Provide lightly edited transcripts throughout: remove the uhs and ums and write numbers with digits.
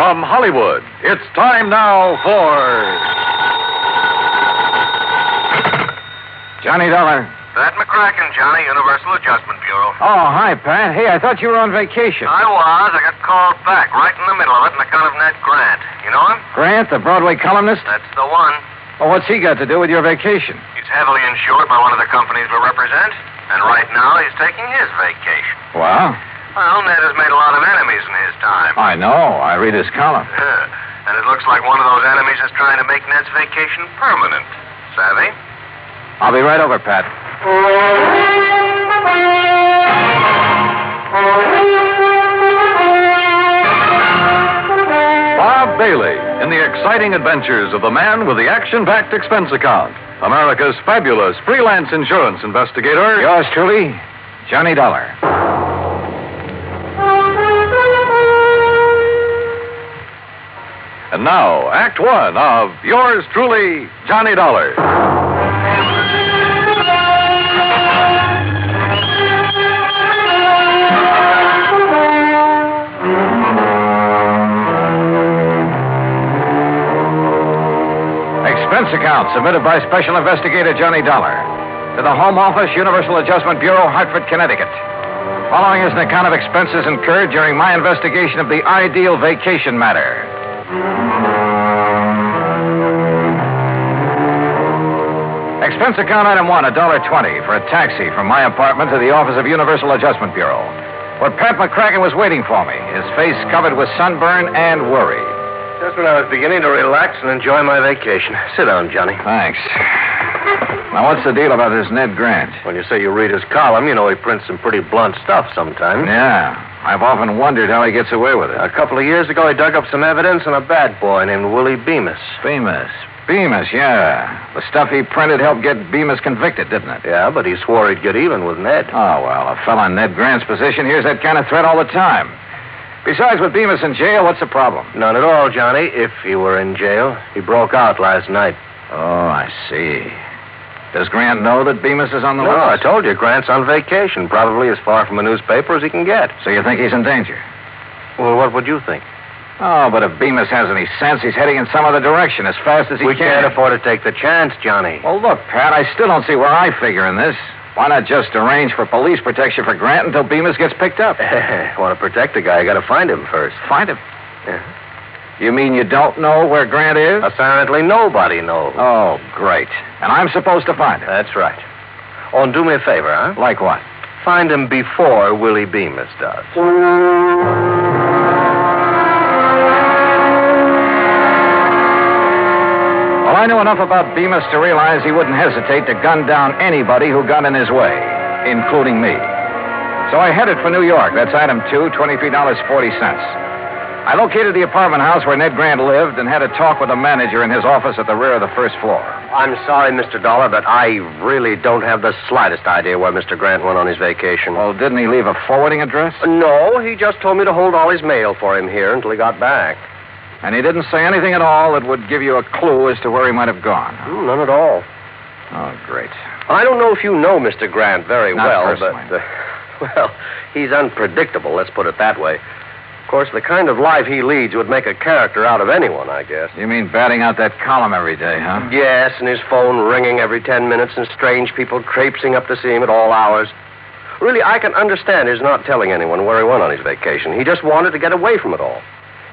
From Hollywood, it's time now for... Johnny Dollar. Pat McCracken, Johnny, Universal Adjustment Bureau. Oh, hi, Pat. Hey, I thought you were on vacation. I was. I got called back right in the middle of it on account of Ned Grant. You know him? Grant, the Broadway columnist? That's the one. Well, what's he got to do with your vacation? He's heavily insured by one of the companies we represent, and right now he's taking his vacation. Well? Well, Ned has made a lot of enemies in his time. I know. I read his column. And it looks like one of those enemies is trying to make Ned's vacation permanent. Savvy? I'll be right over, Pat. Bob Bailey in the exciting adventures of the man with the action-packed expense account. America's fabulous freelance insurance investigator. Yours truly, Johnny Dollar. And now, Act One of yours truly, Johnny Dollar. Expense account submitted by Special Investigator Johnny Dollar to the Home Office, Universal Adjustment Bureau, Hartford, Connecticut. Following is an account of expenses incurred during my investigation of the Ideal Vacation matter. Expense account item one, $1.20 for a taxi from my apartment to the office of Universal Adjustment Bureau, where Pat McCracken was waiting for me, his face covered with sunburn and worry. Just when I was beginning to relax and enjoy my vacation. Sit down, Johnny. Thanks. Now, what's the deal about this Ned Grant? When you say you read his column, you know he prints some pretty blunt stuff sometimes. Yeah, I've often wondered how he gets away with it. A couple of years ago, he dug up some evidence on a bad boy named Willie Bemis. Bemis, yeah. The stuff he printed helped get Bemis convicted, didn't it? Yeah, but he swore he'd get even with Ned. Oh, well, a fella in Ned Grant's position hears that kind of threat all the time. Besides, with Bemis in jail, what's the problem? None at all, Johnny, if he were in jail. He broke out last night. Oh, I see. Does Grant know that Bemis is on the No, I list? told you, Grant's on vacation, probably as far from a newspaper as he can get. So you think he's in danger? Well, what would you think? Oh, but if Bemis has any sense, he's heading in some other direction as fast as he We can. can't afford to take the chance, Johnny. Well, look, Pat, I still don't see where I figure in this. Why not just arrange for police protection for Grant until Bemis gets picked up? Want to protect the guy, you got to find him first. Find him? Yeah. You mean you don't know where Grant is? Apparently nobody knows. Oh, great. And I'm supposed to find him? That's right. Oh, and do me a favor, huh? Like what? Find him before Willie Bemis does. Well, I knew enough about Bemis to realize he wouldn't hesitate to gun down anybody who got in his way, including me. So I headed for New York. That's item two, $23.40. I located the apartment house where Ned Grant lived and had a talk with the manager in his office at the rear of the first floor. I'm sorry, Mr. Dollar, but I really don't have the slightest idea where Mr. Grant went on his vacation. Well, didn't he leave a forwarding address? No, he just told me to hold all his mail for him here until he got back. And he didn't say anything at all that would give you a clue as to where he might have gone. None at all. Oh, great. I don't know if you know Mr. Grant very Not well, personally. but, he's unpredictable, let's put it that way. Of course, the kind of life he leads would make a character out of anyone, I guess. You mean batting out that column every day, huh? Yes, and his phone ringing every 10 minutes and strange people traipsing up to see him at all hours. Really, I can understand his not telling anyone where he went on his vacation. He just wanted to get away from it all.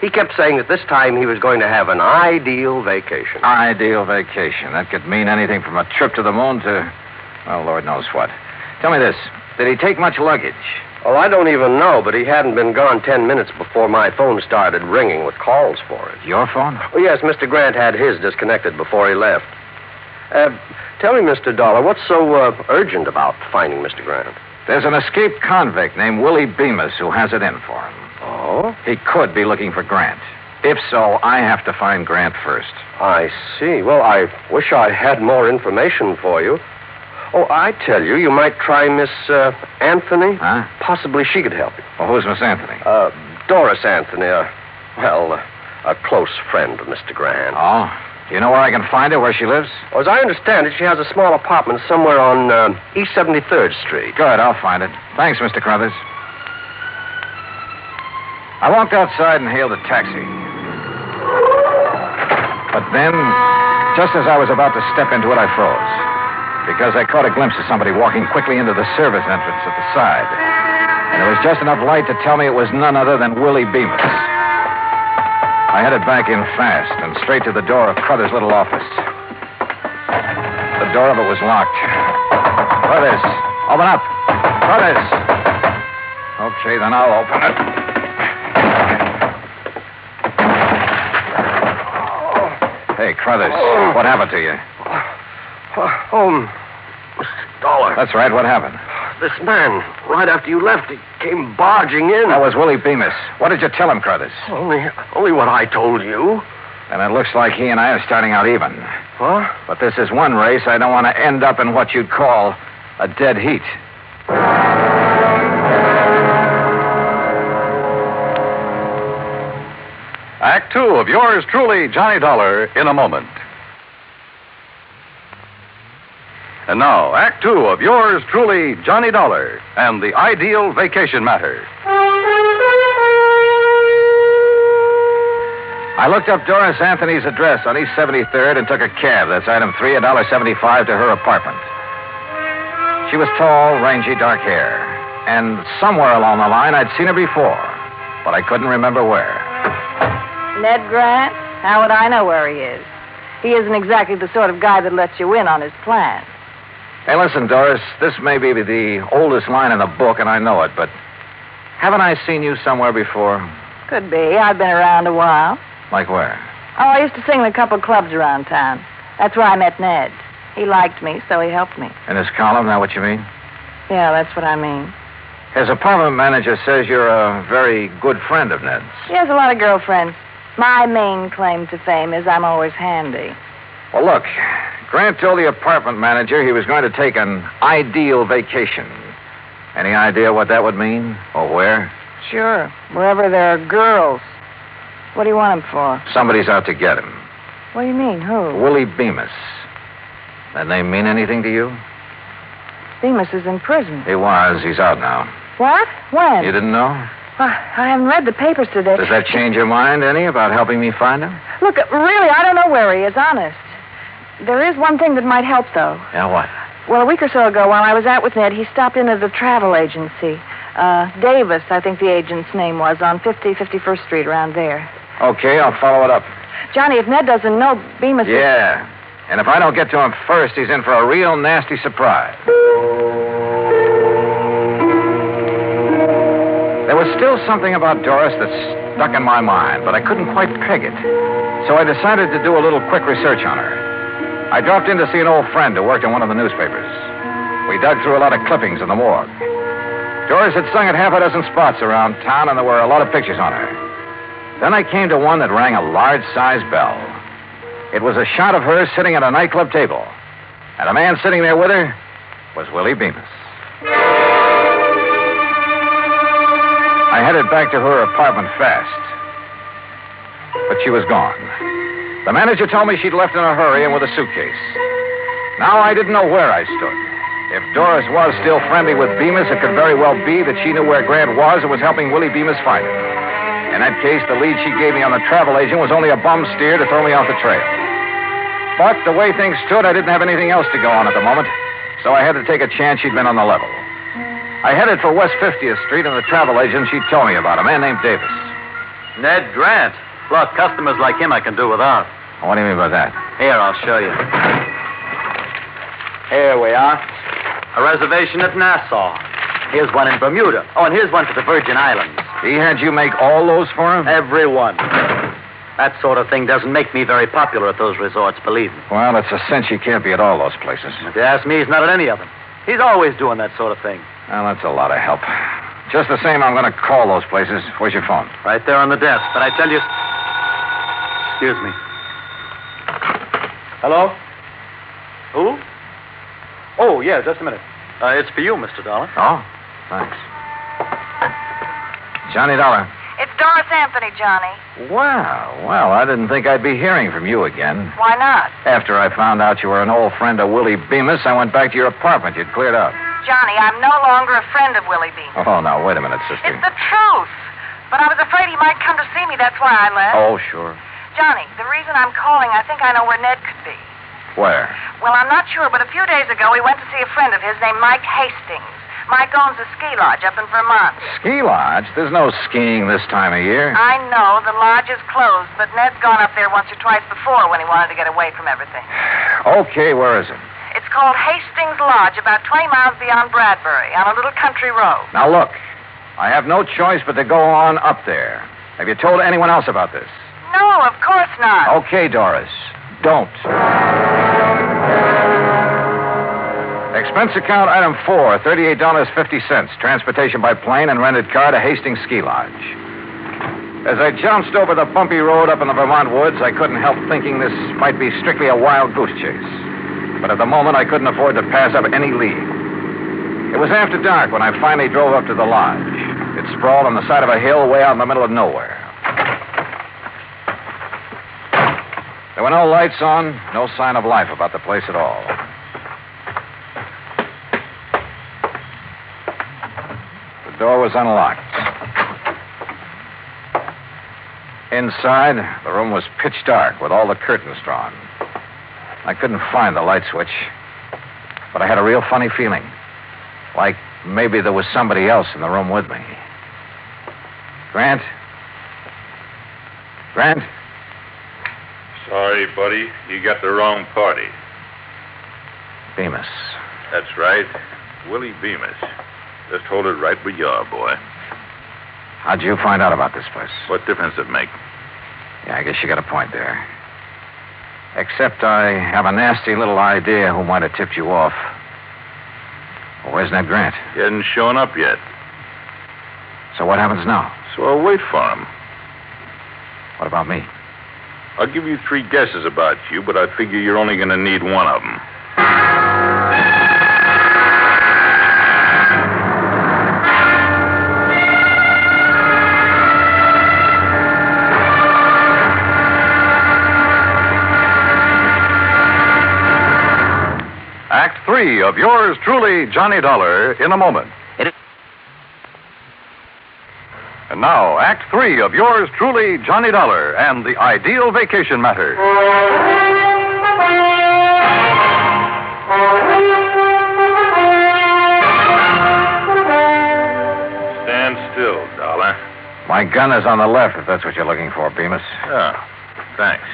He kept saying that this time he was going to have an ideal vacation. Ideal vacation. That could mean anything from a trip to the moon to, well, Lord knows what. Tell me this. Did he take much luggage? Oh, I don't even know, but he hadn't been gone 10 minutes before my phone started ringing with calls for it. Your phone? Oh, yes, Mr. Grant had his disconnected before he left. Tell me, Mr. Dollar, what's so urgent about finding Mr. Grant? There's an escaped convict named Willie Bemis who has it in for him. Oh? He could be looking for Grant. If so, I have to find Grant first. I see. Well, I wish I had more information for you. Oh, I tell you, you might try Miss Anthony. Huh? Possibly she could help you. Well, who's Miss Anthony? Doris Anthony, a close friend of Mr. Grant. Oh? Do you know where I can find her, where she lives? Well, as I understand it, she has a small apartment somewhere on East 73rd Street. Good, I'll find it. Thanks, Mr. Crothers. I walked outside and hailed a taxi. But then, just as I was about to step into it, I froze. Because I caught a glimpse of somebody walking quickly into the service entrance at the side. And there was just enough light to tell me it was none other than Willie Bemis. I headed back in fast and straight to the door of Crothers' little office. The door of it was locked. Crothers, open up. Crothers. Okay, then I'll open it. Hey, Crothers, what happened to you? Mr. Dollar. That's right, what happened? This man, right after you left, he came barging in. That was Willie Bemis. What did you tell him, Crothers? Only what I told you. And it looks like he and I are starting out even. Huh? But this is one race I don't want to end up in what you'd call a dead heat. Act two of yours truly, Johnny Dollar, in a moment. And now, Act two of yours truly, Johnny Dollar, and the ideal vacation matter. I looked up Doris Anthony's address on East 73rd and took a cab. That's item 3, $1.75 to her apartment. She was tall, rangy, dark hair. And somewhere along the line, I'd seen her before, but I couldn't remember where. Ned Grant? How would I know where he is? He isn't exactly the sort of guy that lets you in on his plan. Hey, listen, Doris, this may be the oldest line in the book, and I know it, but haven't I seen you somewhere before? Could be. I've been around a while. Like where? Oh, I used to sing in a couple clubs around town. That's where I met Ned. He liked me, so he helped me. In his column, that what you mean? Yeah, that's what I mean. His apartment manager says you're a very good friend of Ned's. He has a lot of girlfriends. My main claim to fame is I'm always handy. Well, look, Grant told the apartment manager he was going to take an ideal vacation. Any idea what that would mean? Or where? Sure. Wherever there are girls. What do you want him for? Somebody's out to get him. What do you mean? Who? Willie Bemis. That name mean anything to you? Bemis is in prison. He was. He's out now. What? When? You didn't know? I haven't read the papers today. Does that change your mind any about helping me find him? Look, really, I don't know where he is, honest. There is one thing that might help, though. Yeah, what? Well, a week or so ago, while I was out with Ned, he stopped into the travel agency. Davis, I think the agent's name was, on 51st Street, around there. Okay, I'll follow it up. Johnny, if Ned doesn't know, Bemis... Yeah. And if I don't get to him first, he's in for a real nasty surprise. There was still something about Doris that stuck in my mind, but I couldn't quite peg it. So I decided to do a little quick research on her. I dropped in to see an old friend who worked in one of the newspapers. We dug through a lot of clippings in the morgue. Doris had sung at half a dozen spots around town, and there were a lot of pictures on her. Then I came to one that rang a large-sized bell. It was a shot of her sitting at a nightclub table. And the man sitting there with her was Willie Bemis. I headed back to her apartment fast. But she was gone. The manager told me she'd left in a hurry and with a suitcase. Now I didn't know where I stood. If Doris was still friendly with Bemis, it could very well be that she knew where Grant was and was helping Willie Bemis find him. In that case, the lead she gave me on the travel agent was only a bum steer to throw me off the trail. But the way things stood, I didn't have anything else to go on at the moment, so I had to take a chance she'd been on the level. I headed for West 50th Street, and the travel agent she told me about, a man named Davis. Ned Grant. Look, customers like him I can do without. What do you mean by that? Here, I'll show you. Here we are. A reservation at Nassau. Here's one in Bermuda. Oh, and here's one for the Virgin Islands. He had you make all those for him? Every one. That sort of thing doesn't make me very popular at those resorts, believe me. Well, it's a cinch he can't be at all those places. If you ask me, he's not at any of them. He's always doing that sort of thing. Well, that's a lot of help. Just the same, I'm going to call those places. Where's your phone? Right there on the desk. But I tell you... Excuse me. Hello? Who? Oh, yeah, just a minute. It's for you, Mr. Dollar. Oh, thanks. Johnny Dollar. It's Doris Anthony, Johnny. Well, I didn't think I'd be hearing from you again. Why not? After I found out you were an old friend of Willie Bemis, I went back to your apartment. You'd cleared out. Johnny, I'm no longer a friend of Willie Bemis. Oh, now, wait a minute, sister. It's the truth. But I was afraid he might come to see me. That's why I left. Oh, sure. Johnny, the reason I'm calling, I think I know where Ned could be. Where? Well, I'm not sure, but a few days ago he went to see a friend of his named Mike Hastings. Mike owns a ski lodge up in Vermont. Ski lodge? There's no skiing this time of year. I know, the lodge is closed, but Ned's gone up there once or twice before when he wanted to get away from everything. Okay, where is it? It's called Hastings Lodge, about 20 miles beyond Bradbury, on a little country road. Now, look, I have no choice but to go on up there. Have you told anyone else about this? No, of course not. Okay, Doris. Don't. Expense account item 4, $38.50. Transportation by plane and rented car to Hastings Ski Lodge. As I jounced over the bumpy road up in the Vermont woods, I couldn't help thinking this might be strictly a wild goose chase. But at the moment, I couldn't afford to pass up any lead. It was after dark when I finally drove up to the lodge. It sprawled on the side of a hill way out in the middle of nowhere. There were no lights on, no sign of life about the place at all. The door was unlocked. Inside, the room was pitch dark with all the curtains drawn. I couldn't find the light switch, but I had a real funny feeling. Like maybe there was somebody else in the room with me. Grant? Grant? Sorry, buddy. You got the wrong party. Bemis. That's right. Willie Bemis. Just hold it right where you are, boy. How'd you find out about this place? What difference does it make? Yeah, I guess you got a point there. Except I have a nasty little idea who might have tipped you off. Well, where's Ned Grant? He hasn't shown up yet, So what happens now? so I'll wait for him. What about me? I'll give you 3 guesses about you, but I figure you're only going to need one of them. Act 3 of yours truly, Johnny Dollar, in a moment. And now, Act 3 of yours truly, Johnny Dollar, and the ideal vacation matter. Stand still, Dollar. My gun is on the left, if that's what you're looking for, Bemis. Oh, thanks.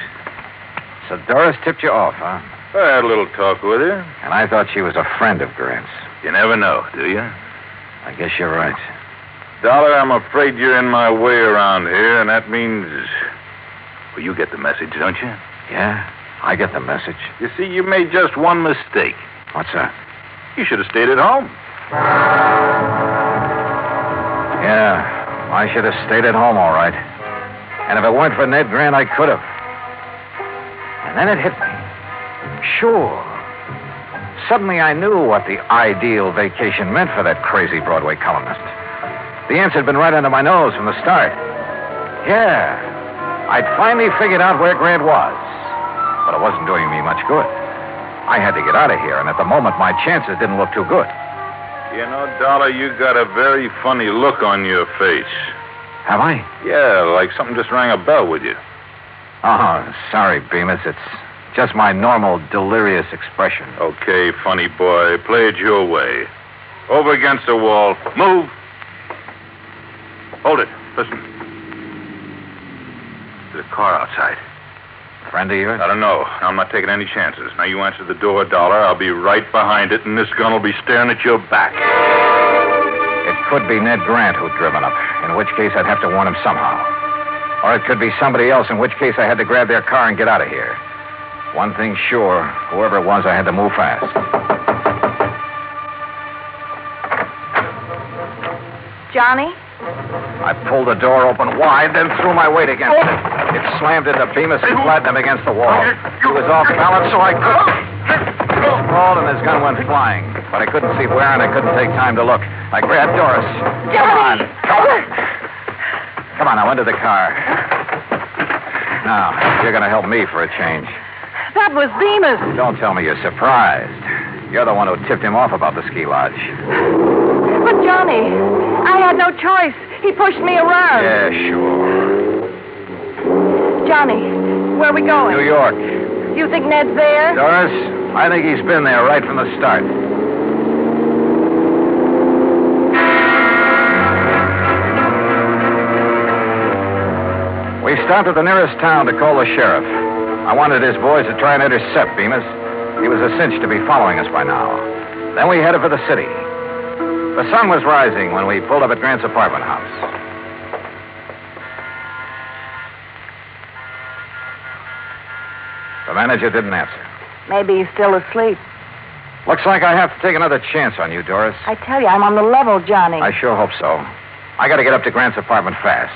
So Doris tipped you off, huh? I had a little talk with her. And I thought she was a friend of Grant's. You never know, do you? I guess you're right. Dollar, I'm afraid you're in my way around here, and that means... Well, you get the message, don't you? Yeah, I get the message. You see, you made just one mistake. What's that? You should have stayed at home. Yeah, I should have stayed at home, all right. And if it weren't for Ned Grant, I could have. And then it hit me. Sure. Suddenly I knew what the ideal vacation meant for that crazy Broadway columnist. The answer had been right under my nose from the start. Yeah, I'd finally figured out where Grant was. But it wasn't doing me much good. I had to get out of here, and at the moment, my chances didn't look too good. You know, Dollar, you got a very funny look on your face. Have I? Yeah, like something just rang a bell with you. Oh, sorry, Bemis. It's just my normal delirious expression. Okay, funny boy, play it your way. Over against the wall. Move. Hold it. Listen. There's a car outside. Friend of yours? I don't know. I'm not taking any chances. Now, you answer the door, Dollar. I'll be right behind it, and this gun will be staring at your back. It could be Ned Grant who'd driven up, in which case I'd have to warn him somehow. Or it could be somebody else, in which case I had to grab their car and get out of here. One thing sure, whoever it was, I had to move fast. Johnny? I pulled the door open wide, then threw my weight against it. It slammed into Bemis and flattened him against the wall. He was off balance, so I couldn't. He sprawled and his gun went flying. But I couldn't see where, and I couldn't take time to look. I grabbed Doris. Johnny! Come on, now, into the car. Now, you're going to help me for a change. That was Bemis. Don't tell me you're surprised. You're the one who tipped him off about the ski lodge. But, Johnny, I had no choice. He pushed me around. Yeah, sure. Johnny, Where are we going? New York. Do you think Ned's there? Doris, I think he's been there right from the start. We stopped at the nearest town to call the sheriff. I wanted his boys to try and intercept Bemis. He was a cinch to be following us by now. Then we headed for the city. The sun was rising when we pulled up at Grant's apartment house. The manager didn't answer. Maybe he's still asleep. Looks like I have to take another chance on you, Doris. I tell you, I'm on the level, Johnny. I sure hope so. I got to get up to Grant's apartment fast.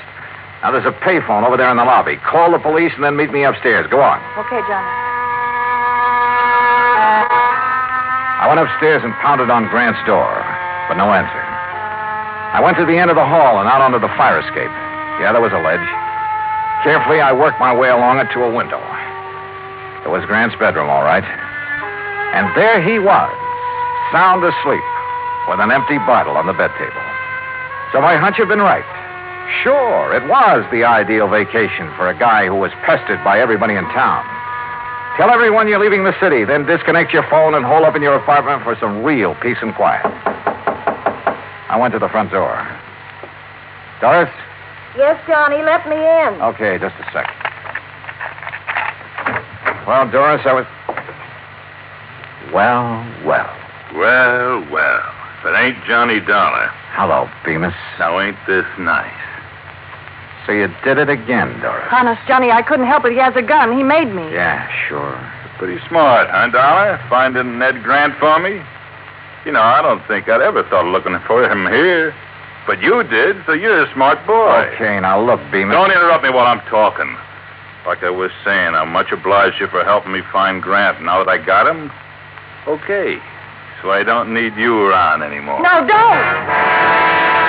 Now, there's a payphone over there in the lobby. Call the police and then meet me upstairs. Go on. Okay, Johnny. I went upstairs and pounded on Grant's door, but no answer. I went to the end of the hall and out onto the fire escape. Yeah, there was a ledge. Carefully, I worked my way along it to a window. It was Grant's bedroom, all right. And there he was, sound asleep, with an empty bottle on the bed table. So my hunch had been right. Sure, it was the ideal vacation for a guy who was pestered by everybody in town. Tell everyone you're leaving the city, then disconnect your phone and hole up in your apartment for some real peace and quiet. I went to the front door. Doris? Yes, Johnny, let me in. Okay, just a sec. Well, Doris, I was... Well. Well. If it ain't Johnny Dollar. Hello, Bemis. Now, ain't this nice? So you did it again, Doris. Honest, Johnny, I couldn't help it. He has a gun. He made me. Yeah, sure. Pretty smart, huh, Dollar? Finding Ned Grant for me? You know, I don't think I'd ever thought of looking for him here. But you did, so you're a smart boy. Okay, now look, Bemis. Don't interrupt me while I'm talking. Like I was saying, I'm much obliged to you for helping me find Grant. Now that I got him, okay. So I don't need you around anymore. No, don't!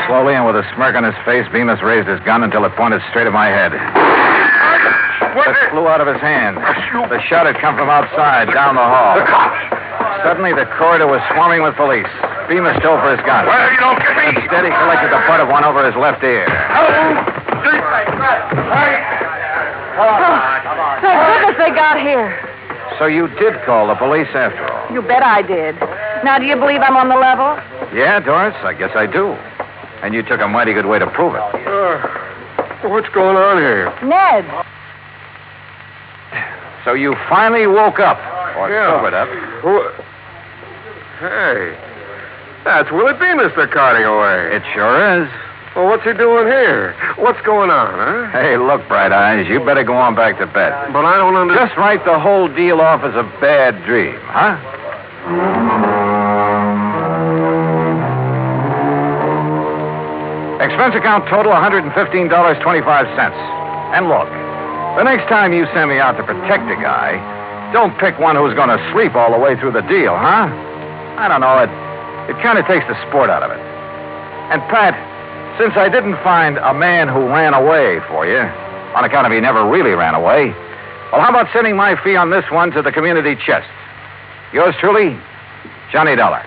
Slowly and with a smirk on his face, Bemis raised his gun until it pointed straight at my head. It flew out of his hand. The shot had come from outside, down the hall. The cops! Suddenly, the corridor was swarming with police. Bemis dove for his gun. Well, you don't get me! Instead, he collected the butt of one over his left ear. Thank goodness they got here. So you did call the police after all? You bet I did. Now, do you believe I'm on the level? Yeah, Doris, I guess I do. And you took a mighty good way to prove it. What's going on here? Ned. So you finally woke up, or sobered up. Hey, that's Willie Bemis they're carting away. It sure is. Well, what's he doing here? What's going on, huh? Hey, look, Bright Eyes, you better go on back to bed. But I don't understand. Just write the whole deal off as a bad dream, huh? Expense account total $115.25. And look, the next time you send me out to protect a guy, don't pick one who's going to sleep all the way through the deal, huh? I don't know, it kind of takes the sport out of it. And, Pat, since I didn't find a man who ran away for you, on account of he never really ran away, well, how about sending my fee on this one to the community chest? Yours truly, Johnny Dollar.